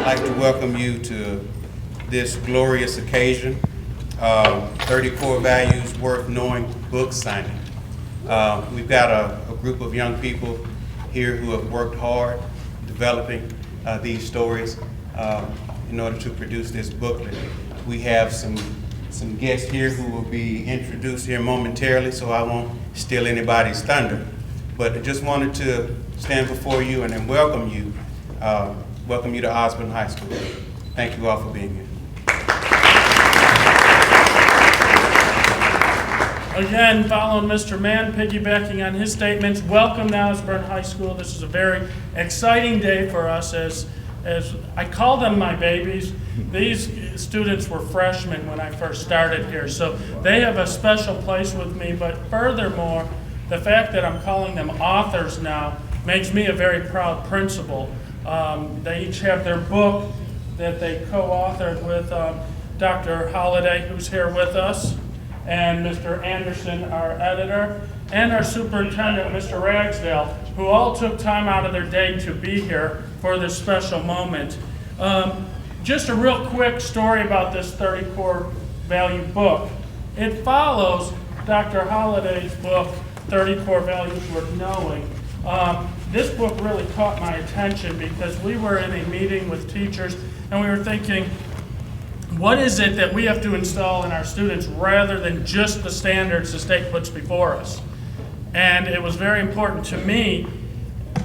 like to welcome you to this glorious occasion, 30 Core Values Worth Knowing book signing. We've got a group of young people here who have worked hard developing these stories in order to produce this booklet. We have some guests here who will be introduced here momentarily, so I won't steal anybody's thunder. But I just wanted to stand before you and then welcome you to Osborne High School. Thank you all for being here. Again, following Mr. Mann, piggybacking on his statements, welcome to Osborne High School. This is a very exciting day for us as I call them my babies. These students were freshmen when I first started here, so they have a special place with me, but furthermore, the fact that I'm calling them authors now makes me a very proud principal. They each have their book that they co-authored with Dr. Holliday, who's here with us, and Mr. Anderson, our editor, and our superintendent, Mr. Ragsdale, who all took time out of their day to be here for this special moment. Just a real quick story about this 30 Core Value book. It follows Dr. Holliday's book, 30 Core Values Worth Knowing. This book really caught my attention because we were in a meeting with teachers and we were thinking, what is it that we have to install in our students rather than just the standards the state puts before us? And it was very important to me,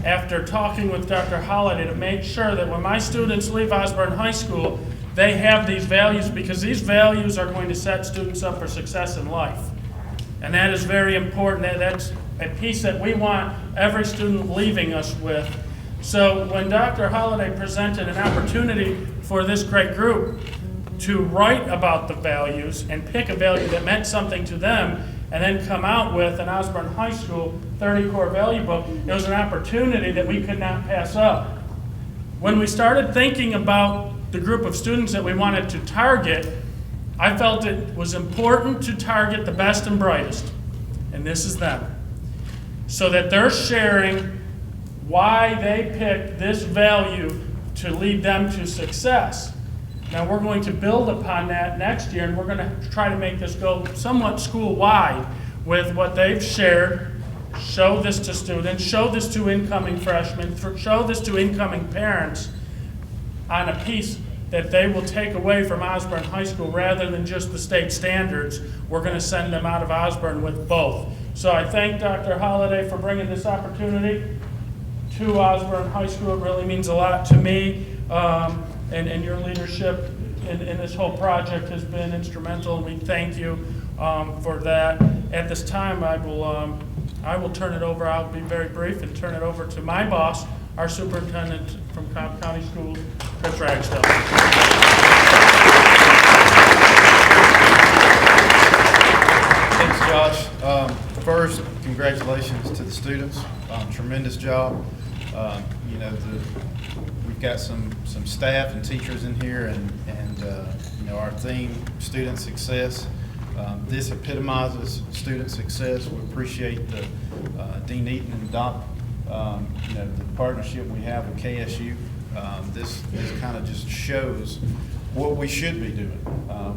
after talking with Dr. Holliday, to make sure that when my students leave Osborne High School, they have these values, because these values are going to set students up for success in life. And that is very important. That's a piece that we want every student leaving us with. So when Dr. Holliday presented an opportunity for this great group to write about the values and pick a value that meant something to them and then come out with an Osborne High School 30 Core Value book, it was an opportunity that we could not pass up. When we started thinking about the group of students that we wanted to target, I felt it was important to target the best and brightest, and this is them, so that they're sharing why they picked this value to lead them to success. Now we're going to build upon that next year, and we're going to try to make this go somewhat school-wide with what they've shared, show this to students, show this to incoming freshmen, show this to incoming parents on a piece that they will take away from Osborne High School rather than just the state standards. We're going to send them out of Osborne with both. So I thank Dr. Holliday for bringing this opportunity to Osborne High School. It really means a lot to me. And your leadership in this whole project has been instrumental, and we thank you for that. At this time, I will turn it over. I'll be very brief and turn it over to my boss, our superintendent from Cobb County Schools, Chris Ragsdale. Thanks, Josh. First, congratulations to the students. Tremendous job. We've got some staff and teachers in here, and our theme, student success. This epitomizes student success. We appreciate the Dean Eaton and Doc, the partnership we have with KSU. This kind of just shows what we should be doing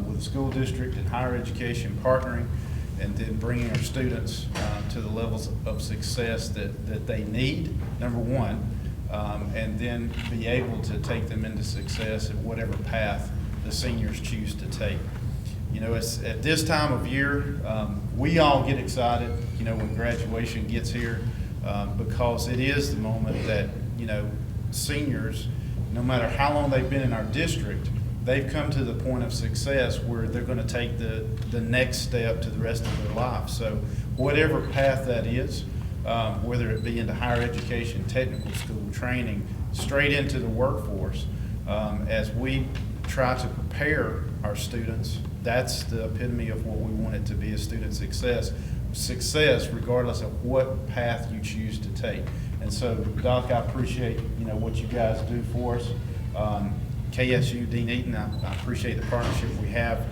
with the school district and higher education partnering, and then bringing our students to the levels of success that they need, number one, and then be able to take them into success at whatever path the seniors choose to take. It's at this time of year, we all get excited, when graduation gets here, because it is the moment that, seniors, no matter how long they've been in our district, they've come to the point of success where they're going to take the next step to the rest of their life. So whatever path that is, whether it be into higher education, technical school, training, straight into the workforce, as we try to prepare our students, that's the epitome of what we want it to be, a student success. Success regardless of what path you choose to take. And so, Doc, I appreciate what you guys do for us. KSU, Dean Eaton, I appreciate the partnership we have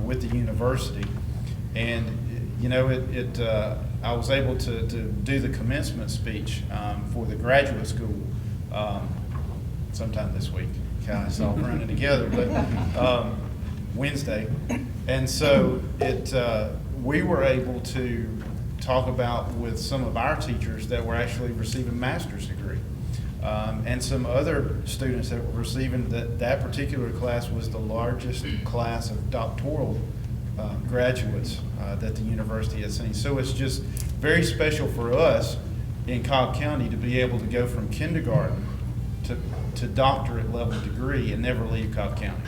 with the university. And I was able to do the commencement speech for the graduate school sometime this week. kind of all running together, but Wednesday. And so we were able to talk about with some of our teachers that were actually receiving master's degree. And some other students that were receiving, that particular class was the largest class of doctoral graduates that the university has seen. So it's just very special for us in Cobb County to be able to go from kindergarten to doctorate level degree and never leave Cobb County.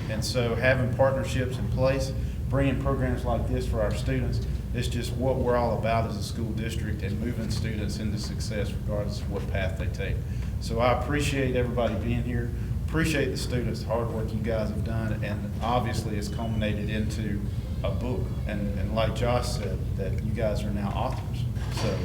And so having partnerships in place, bringing programs like this for our students, it's just what we're all about as a school district, and moving students into success regardless of what path they take. So I appreciate everybody being here, appreciate the students, the hard work you guys have done, and obviously it's culminated into a book. And like Josh said, that you guys are now authors. So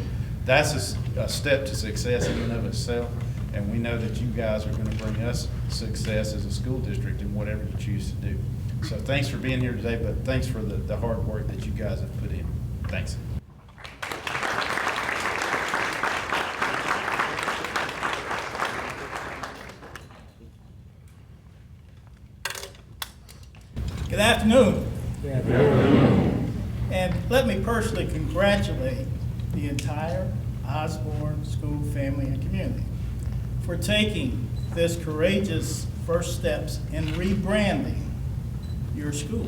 that's a step to success in and of itself, and we know that you guys are going to bring us success as a school district in whatever you choose to do. So thanks for being here today, but thanks for the hard work that you guys have put in. Thanks. Good afternoon. And let me personally congratulate the entire Osborne school family and community for taking this courageous first steps in rebranding your school.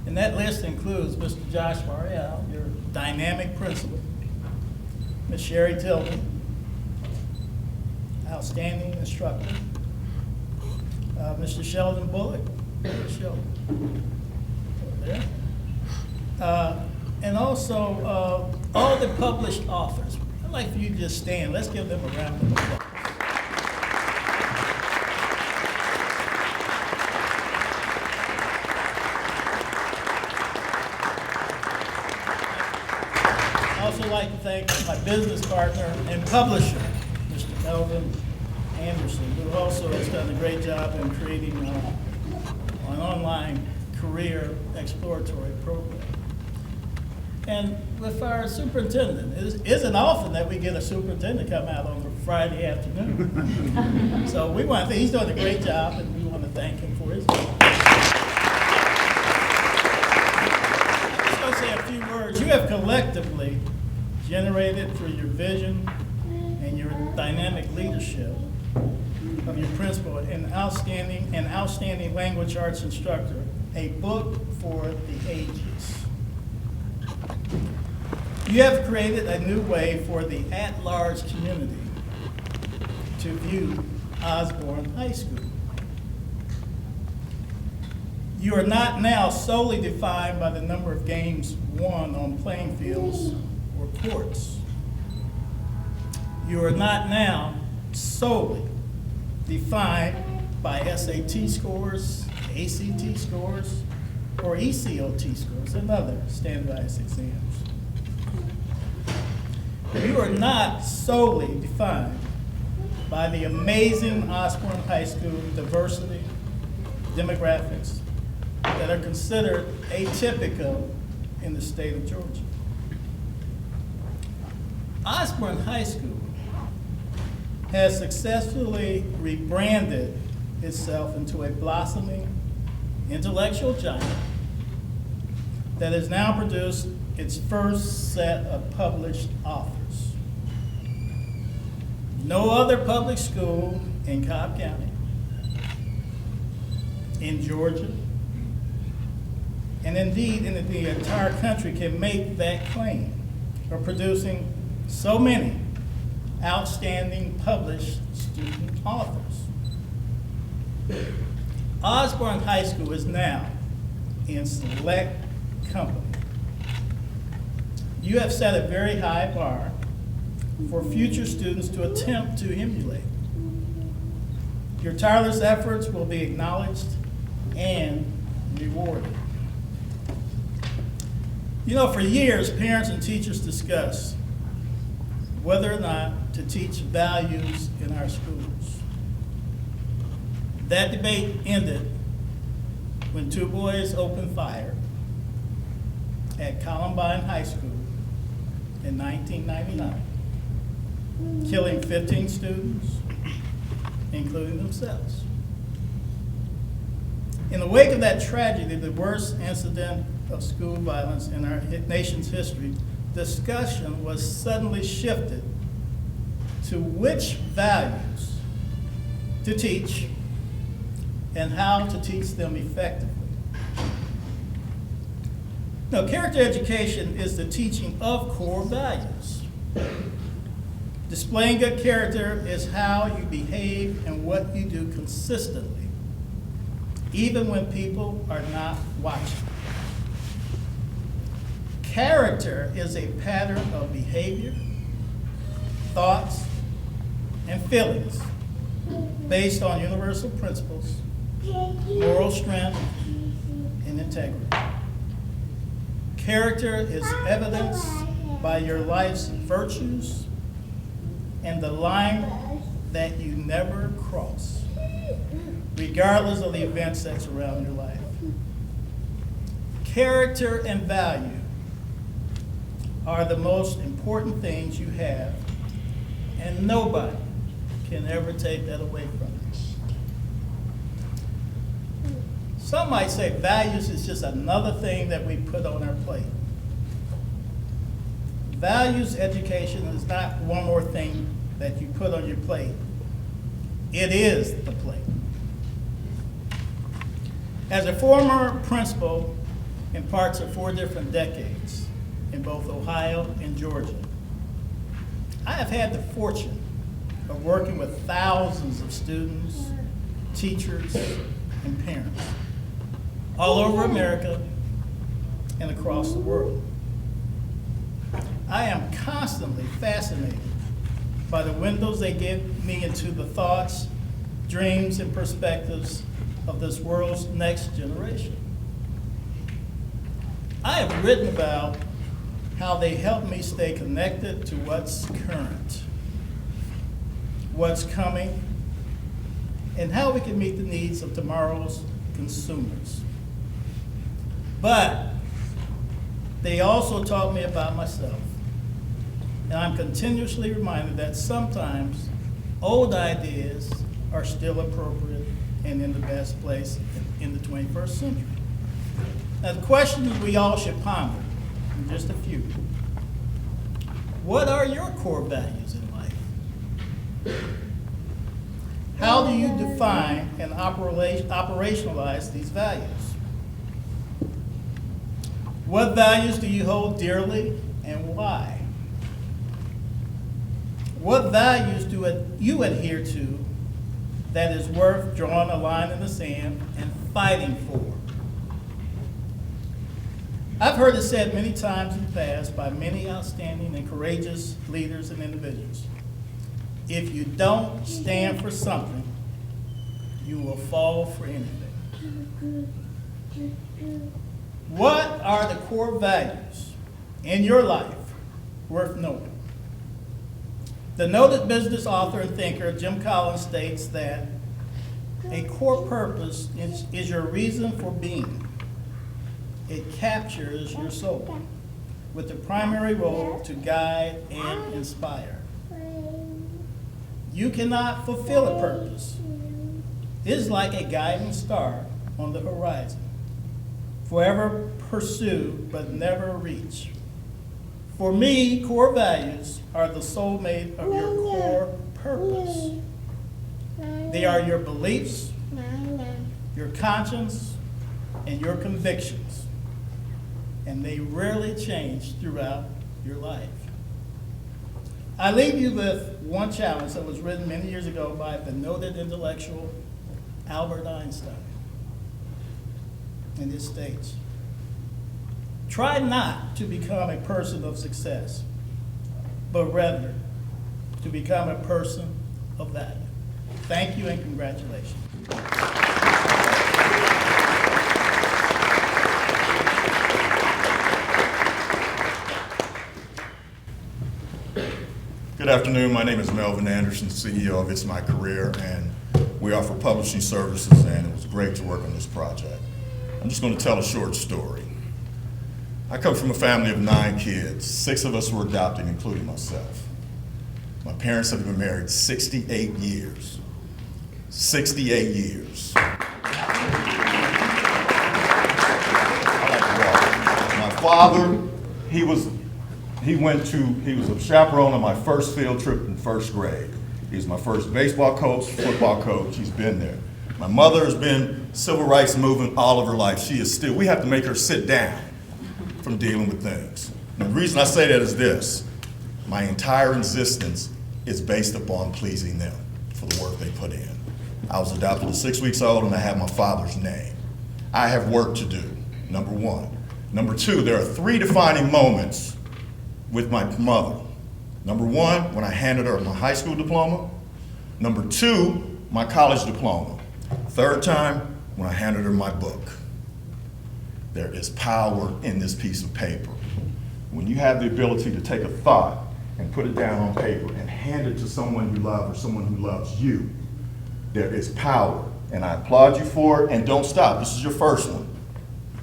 And that list includes Mr. Josh Farrell, your dynamic principal, Ms. Sherry Tillman, outstanding instructor, Mr. Sheldon Bullock, over there, and also all the published authors. I'd like for you to just stand. Let's give them a round of applause. I'd also like to thank my business partner and publisher, Mr. Melvin Anderson, who also has done a great job in creating an online career exploratory program. And with our superintendent, it isn't often that we get a superintendent come out on a Friday afternoon. So we want to, he's doing a great job, and we want to thank him for his job. I'm just going to say a few words. You have collectively generated through your vision and your dynamic leadership of your principal, an outstanding language arts instructor, a book for the ages. You have created a new way for the at-large community to view Osborne High School. You are not now solely defined by the number of games won on playing fields or courts. You are not now solely defined by SAT scores, ACT scores, or ECOT scores, and other standardized exams. You are not solely defined by the amazing Osborne High School diversity, demographics that are considered atypical in the state of Georgia. Osborne High School has successfully rebranded itself into a blossoming intellectual giant that has now produced its first set of published authors. No other public school in Cobb County, in Georgia, and indeed in the entire country can make that claim for producing so many outstanding published student authors. Osborne High School is now in select company. You have set a very high bar for future students to attempt to emulate. Your tireless efforts will be acknowledged and rewarded. You know, for years, parents and teachers discussed whether or not to teach values in our schools. That debate ended when two boys opened fire at Columbine High School in 1999, killing 15 students including themselves. In the wake of that tragedy, the worst incident of school violence in our nation's history, discussion was suddenly shifted to which values to teach and how to teach them effectively. Now, character education is the teaching of core values. Displaying good character is how you behave and what you do consistently, even when people are not watching. Character is a pattern of behavior, thoughts, and feelings based on universal principles, moral strength, and integrity. Character is evidenced by your life's virtues and the line that you never cross, regardless of the events that surround your life. Character and value are the most important things you have, and nobody can ever take that away from you. Some might say values is just another thing that we put on our plate. Values education is not one more thing that you put on your plate. It is the plate. As a former principal in parts of 4 different decades in both Ohio and Georgia, I have had the fortune of working with thousands of students, teachers, and parents all over America and across the world. I am constantly fascinated by the windows they give me into the thoughts, dreams, and perspectives of this world's next generation. I have written about how they help me stay connected to what's current, what's coming, and how we can meet the needs of tomorrow's consumers. But they also taught me about myself. And I'm continuously reminded that sometimes old ideas are still appropriate and in the best place in the 21st century. Now, the questions we all should ponder, and just a few. What are your core values in life? How do you define and operationalize these values? What values do you hold dearly and why? What values do you adhere to that is worth drawing a line in the sand and fighting for? I've heard it said many times in the past by many outstanding and courageous leaders and individuals. If you don't stand for something, you will fall for anything. What are the core values in your life worth knowing? The noted business author and thinker Jim Collins states that a core purpose is your reason for being. It captures your soul with the primary role to guide and inspire. You cannot fulfill a purpose. It is like a guiding star on the horizon. Forever pursue, but never reach. For me, core values are the soulmate of your core purpose. They are your beliefs, your conscience, and your convictions. And they rarely change throughout your life. I leave you with one challenge that was written many years ago by the noted intellectual Albert Einstein. And it states, try not to become a person of success, but rather to become a person of value. Thank you and congratulations. Good afternoon. My name is Melvin Anderson, CEO of ItsMyCareer, and we offer publishing services, and it was great to work on this project. I'm just going to tell a short story. I come from a family of 9 kids. 6 of us were adopted, including myself. My parents have been married 68 years. 68 years. I like to walk. My father, he was a chaperone on my first field trip in first grade. He was my first baseball coach, football coach. He's been there. My mother has been civil rights movement all of her life. She is still, we have to make her sit down from dealing with things. And the reason I say that is this: my entire existence is based upon pleasing them for the work they put in. I was adopted at 6 weeks old and I have my father's name. I have work to do, number one. Number two, there are 3 defining moments with my mother. Number one, when I handed her my high school diploma. Number 2, my college diploma. Third time, when I handed her my book. There is power in this piece of paper. When you have the ability to take a thought and put it down on paper and hand it to someone you love or someone who loves you, there is power. And I applaud you for it, and don't stop. This is your first one.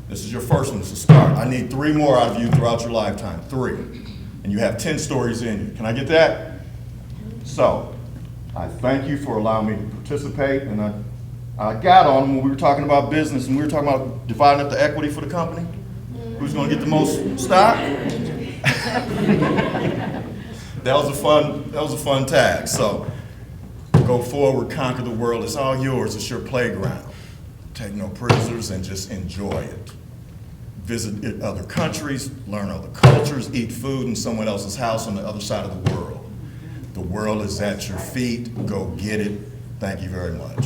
This is your first one. It's a start. I need 3 more out of you throughout your lifetime, 3. And you have 10 stories in you. Can I get that? So, I thank you for allowing me to participate, and I got on when we were talking about business and we were talking about dividing up the equity for the company. Who's gonna get the most stock? That was a fun tag. So, go forward, conquer the world. It's all yours. It's your playground. Take no prisoners and just enjoy it. Visit other countries, learn other cultures, eat food in someone else's house on the other side of the world. The world is at your feet. Go get it. Thank you very much.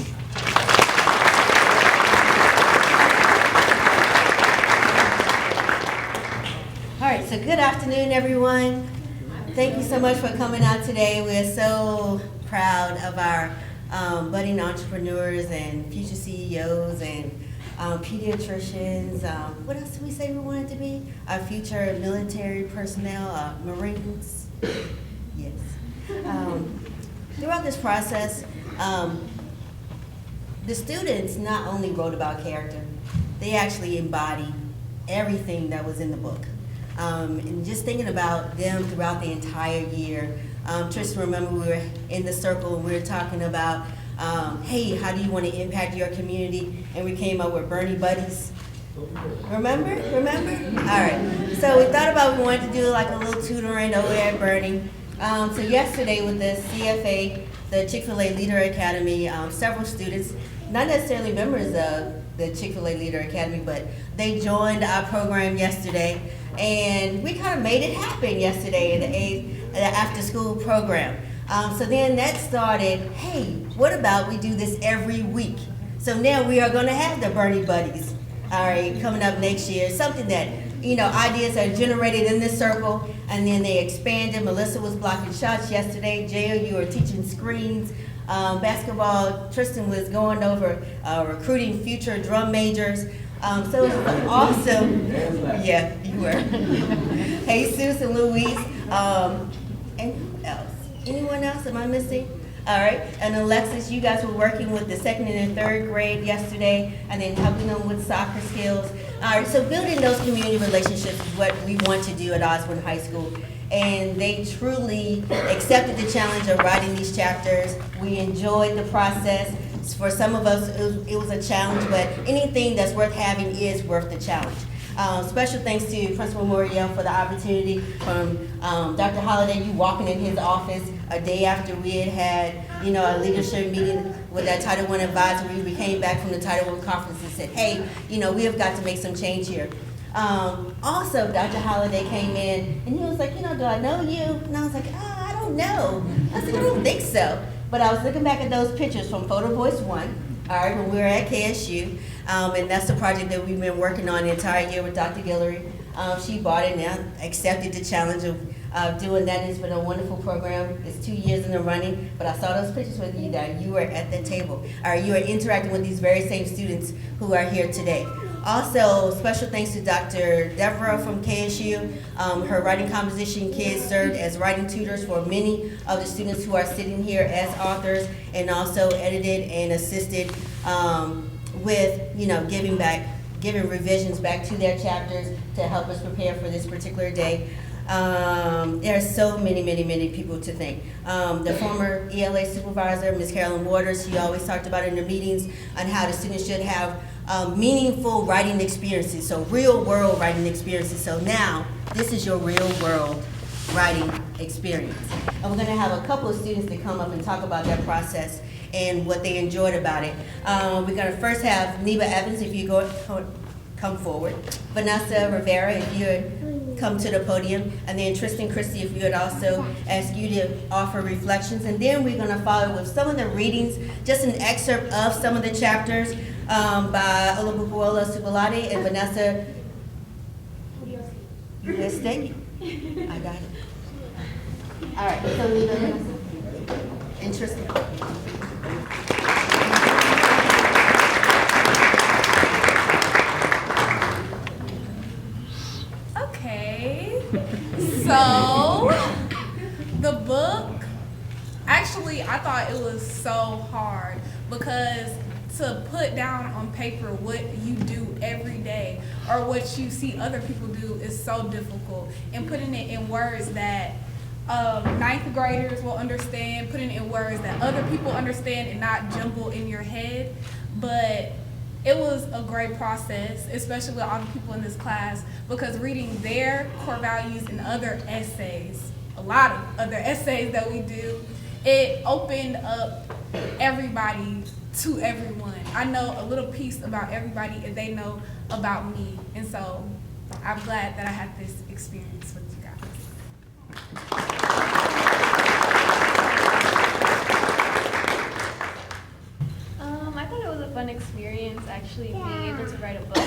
All right, so good afternoon, everyone. Thank you so much for coming out today. We're so proud of our budding entrepreneurs and future CEOs and pediatricians. What else did we say we wanted to be? Our future military personnel, Marines. Yes. Throughout this process, the students not only wrote about character, they actually embodied everything that was in the book. And just thinking about them throughout the entire year. Tristan, remember we were in the circle and we were talking about, hey, how do you want to impact your community? And we came up with Bernie Buddies. Remember? All right. So we thought about we wanted to do like a little tutoring over at Bernie. So yesterday with the CFA, the Chick-fil-A Leader Academy, several students, not necessarily members of the Chick-fil-A Leader Academy, but they joined our program yesterday. And we kind of made it happen yesterday in the after-school program. So then that started, hey, what about we do this every week? So now we are going to have the Bernie Buddies, all right, coming up next year. Something that, ideas are generated in this circle, and then they expanded. Melissa was blocking shots yesterday. Jayo, you were teaching screens. Basketball, Tristan was going over recruiting future drum majors. So it was awesome. Yeah, you were. Jesus and Louise. And who else? Anyone else? Am I missing? All right. And Alexis, you guys were working with the 2nd and 3rd grade yesterday, and then helping them with soccer skills. All right. So building those community relationships is what we want to do at Osborne High School. And they truly accepted the challenge of writing these chapters. We enjoyed the process. For some of us, it was a challenge, but anything that's worth having is worth the challenge. Special thanks to Principal Moriel for the opportunity from Dr. Holliday, you walking in his office a day after we had a leadership meeting with that Title I advisory. We came back from the Title I conference and said, hey, we have got to make some change here. Also, Dr. Holliday came in and he was like, do I know you? And I was like, I don't know. I said, I don't think so. But I was looking back at those pictures from Photo Voice 1, all right, when we were at KSU. And that's the project that we've been working on the entire year with Dr. Guillory. She bought it now, accepted the challenge of doing that. It's been a wonderful program. It's 2 years in the running, but I saw those pictures with you that you were at the table. You are interacting with these very same students who are here today. Also, special thanks to Dr. Deborah from KSU. Her writing composition kids served as writing tutors for many of the students who are sitting here as authors, and also edited and assisted with, giving revisions back to their chapters to help us prepare for this particular day. There are so many people to thank. The former ELA supervisor, Ms. Carolyn Waters, she always talked about in her meetings on how the students should have meaningful writing experiences, so real world writing experiences. So now, this is your real world writing experience. And we're gonna have a couple of students to come up and talk about their process and what they enjoyed about it. We're gonna first have Neva Evans, if you come forward. Vanessa Rivera, if you would come to the podium. And then Tristan Christie, if we would also ask you to offer reflections. And then we're gonna follow with some of the readings, just an excerpt of some of the chapters by Olububuola Subalade and Vanessa. Yes, thank you. I got it. All right, so Neva, Vanessa, and Tristan. Okay, so the book, actually I thought it was so hard because to put down on paper what you do every day or what you see other people do is so difficult, and putting it in words that ninth graders will understand, putting it in words that other people understand and not jumble in your head. But it was a great process, especially with all the people in this class, because reading their core values and other essays, a lot of other essays that we do, it opened up everybody to everyone. I know a little piece about everybody and they know about me. And so I'm glad that I had this experience with you guys. I thought it was a fun experience actually being able to write a book.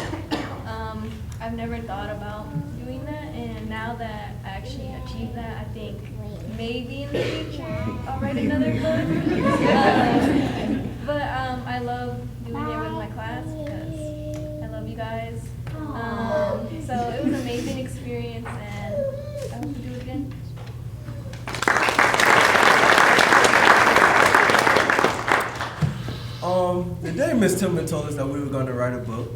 I've never thought about doing that, and now that I actually achieved that, I think maybe in the future I'll write another book. But I love doing it with my class because I love you guys. So it was an amazing experience, and I hope to do it again. The day Miss Tillman told us that we were going to write a book,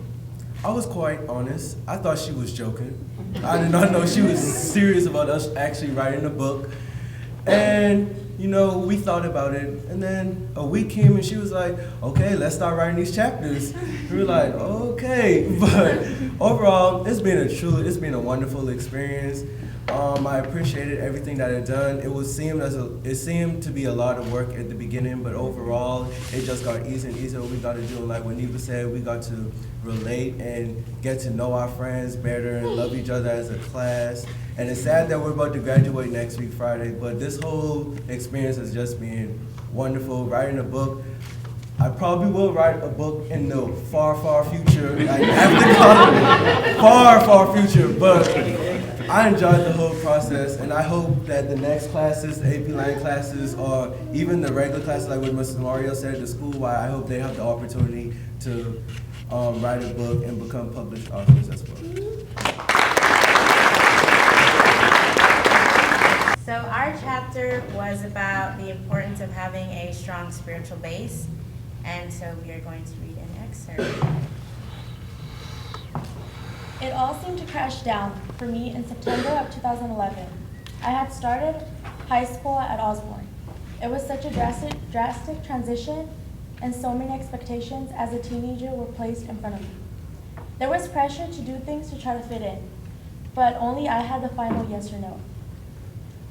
I was quite honest. I thought she was joking. I did not know she was serious about us actually writing a book. And, you know, we thought about it, and then a week came and she was like, okay, let's start writing these chapters. We were like, okay. But overall, it's been a wonderful experience. I appreciated everything that it done. It seemed to be a lot of work at the beginning, but overall, it just got easier and easier. We got to do, like what Neva said, we got to relate and get to know our friends better and love each other as a class. And it's sad that we're about to graduate next week, Friday, but this whole experience has just been wonderful. Writing a book, I probably will write a book in the far, far future, like after college, far future, but I enjoyed the whole process, and I hope that the next classes, the AP Line classes, or even the regular classes, like what Mr. Mario said, the school-wide, I hope they have the opportunity to write a book and become published authors as well. So our chapter was about the importance of having a strong spiritual base, and so we are going to read an excerpt. It all seemed to crash down for me in September of 2011. I had started high school at Osborne. It was such a drastic transition, and so many expectations as a teenager were placed in front of me. There was pressure to do things to try to fit in, but only I had the final yes or no.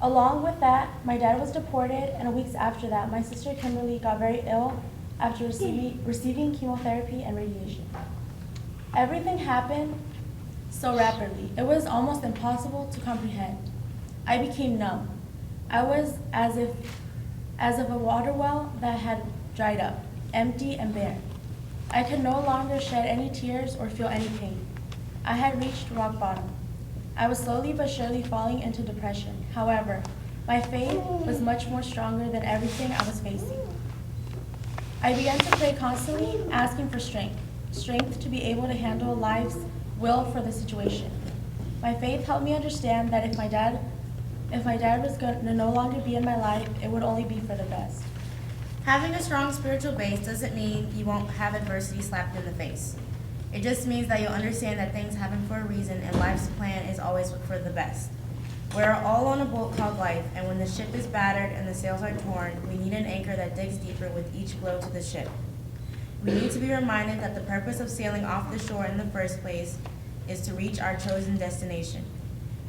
Along with that, my dad was deported, and weeks after that, my sister Kimberly got very ill after receiving chemotherapy and radiation. Everything happened so rapidly, it was almost impossible to comprehend. I became numb. I was as if a water well that had dried up, empty and bare. I could no longer shed any tears or feel any pain. I had reached rock bottom. I was slowly but surely falling into depression. However, my faith was much more stronger than everything I was facing. I began to pray constantly, asking for strength to be able to handle life's will for the situation. My faith helped me understand that if my dad was going to no longer be in my life, it would only be for the best. Having a strong spiritual base doesn't mean you won't have adversity slapped in the face. It just means that you'll understand that things happen for a reason and life's plan is always for the best. We're all on a boat called life, and when the ship is battered and the sails are torn, we need an anchor that digs deeper with each blow to the ship. We need to be reminded that the purpose of sailing off the shore in the first place is to reach our chosen destination.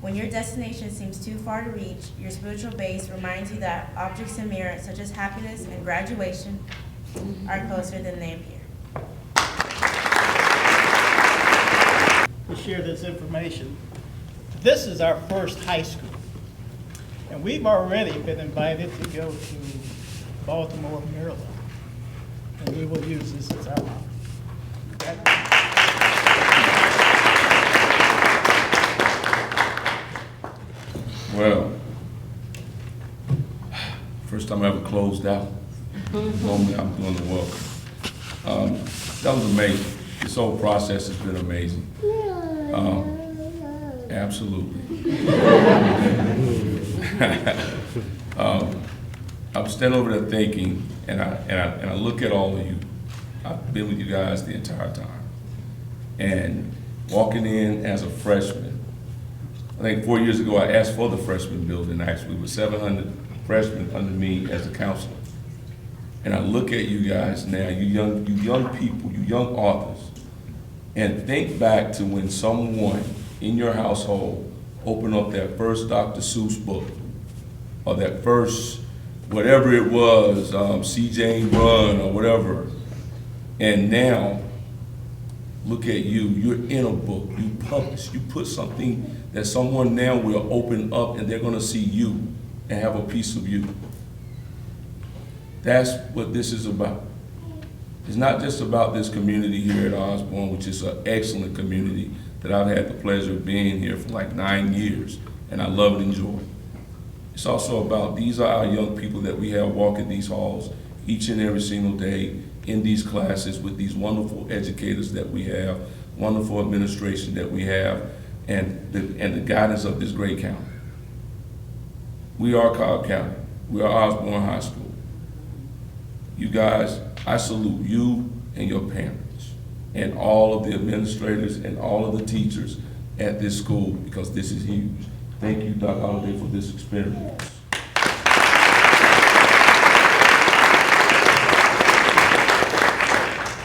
When your destination seems too far to reach, your spiritual base reminds you that objects in mirror, such as happiness and graduation, are closer than they appear. To share this information. This is our first high school, and we've already been invited to go to Baltimore, Maryland, and we will use this as our model. Well, first time I ever closed out. Normally I'm doing the welcome. That was amazing. This whole process has been amazing. Absolutely. I'm standing over there thinking, and I look at all of you. I've been with you guys the entire time. And walking in as a freshman, I think 4 years ago I asked for the freshman building, actually, with 700 freshmen under me as a counselor. And I look at you guys now, you young people, you young authors, and think back to when someone in your household opened up that first Dr. Seuss book, or that first, whatever it was, C. Jane Run or whatever. And now, look at you, you're in a book, you publish, you put something that someone now will open up and they're gonna see you and have a piece of you. That's what this is about. It's not just about this community here at Osborne, which is an excellent community that I've had the pleasure of being here for like 9 years, and I love and enjoy. It's also about, these are our young people that we have walking these halls each and every single day in these classes with these wonderful educators that we have, wonderful administration that we have, and the guidance of this great county. We are Cobb County. We are Osborne High School. You guys, I salute you and your parents and all of the administrators and all of the teachers at this school, because this is huge. Thank you, Dr. Holliday, for this experience.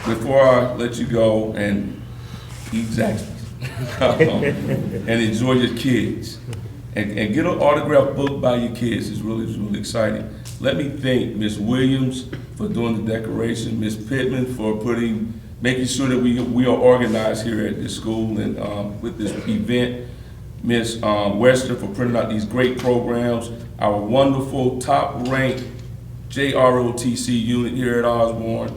Before I let you go and eat Zaxby's and enjoy your kids and get an autographed book by your kids, it's really exciting. Let me thank Ms. Williams for doing the decoration, Ms. Pittman for making sure that we are organized here at this school and with this event, Ms. Wester for printing out these great programs, our wonderful top-ranked JROTC unit here at Osborne,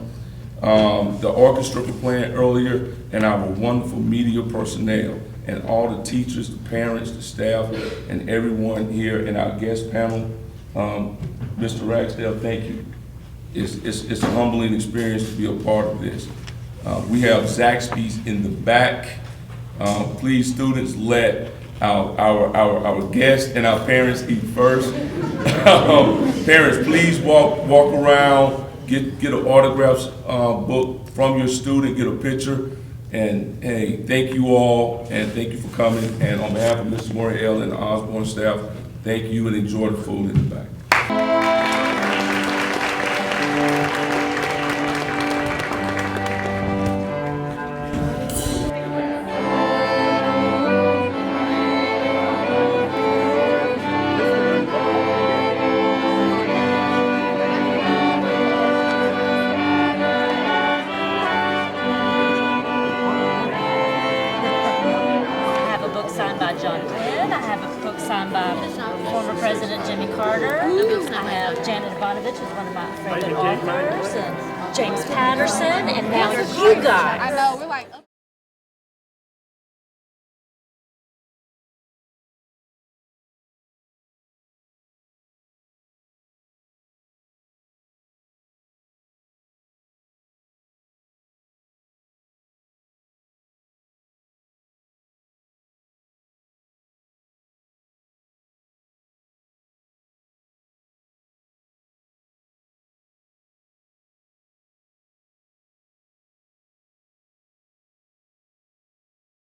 the orchestra for playing earlier, and our wonderful media personnel, and all the teachers, the parents, the staff, and everyone here in our guest panel. Mr. Ragsdale, thank you. It's a humbling experience to be a part of this. We have Zaxby's in the back. Please, students, let our guests and our parents eat first. Parents, please walk around, get an autograph book from your student, get a picture, and hey, thank you all, and thank you for coming. And on behalf of Mrs. Moriel and the Osborne staff, thank you and enjoy the food in the back. Former President Jimmy Carter. I have Janet Ivanovich, who's one of my favorite authors, and James Patterson, and now you guys. I know, we're like